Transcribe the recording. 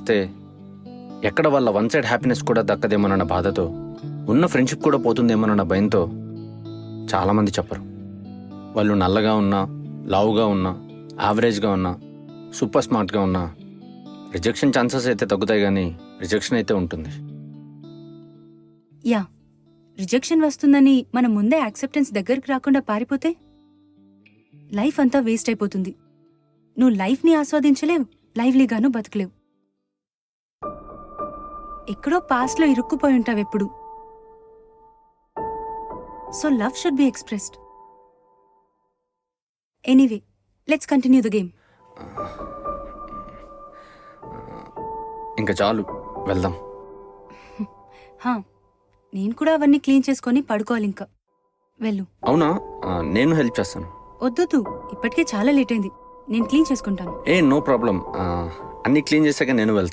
వస్తే ఎక్కడ వాళ్ళ వన్ సైడ్ హ్యాపీనెస్ కూడా దక్కదేమోనన్న బాధతో, ఉన్న ఫ్రెండ్షిప్ కూడా పోతుందేమోనన్న భయంతో చాలామంది చెప్పరు. వాళ్ళు నల్లగా ఉన్నా, లావుగా ఉన్నా, యావరేజ్గా ఉన్నా, సూపర్ స్మార్ట్గా ఉన్నా రిజెక్షన్ ఛాన్సెస్ అయితే తగ్గుతాయి, కానీ రిజెక్షన్ అయితే ఉంటుంది. యా, రిజెక్షన్ వస్తుందని మనం ముందే యాక్సెప్టెన్స్ దగ్గరికి రాకుండా పారిపోతే లైఫ్ అంతా వేస్ట్ అయిపోతుంది. నువ్వు లైఫ్ని ఆస్వాదించలేవు, లైవ్లీగాను బతకలేవు. ఎక్కడో పాస్ట్లో ఇరుక్కుపోయి ఉంటావెప్పుడు. So love should be expressed. Anyway, let's continue the game. ఇంకా చాలు, వెళ్దాం. హా, నేను కూడా అవన్నీ క్లీన్ చేసుకొని పడుకోవాలి. ఇంకా వెళ్ళు. అవునా, నేను హెల్ప్ చేస్తాను. వద్దు, ఇప్పటికే చాలా లేట్ అయింది. నేను క్లీన్ చేసుకుంటాను. No problem. అన్నీ క్లీన్ చేశాక నేను వెళ్తాను.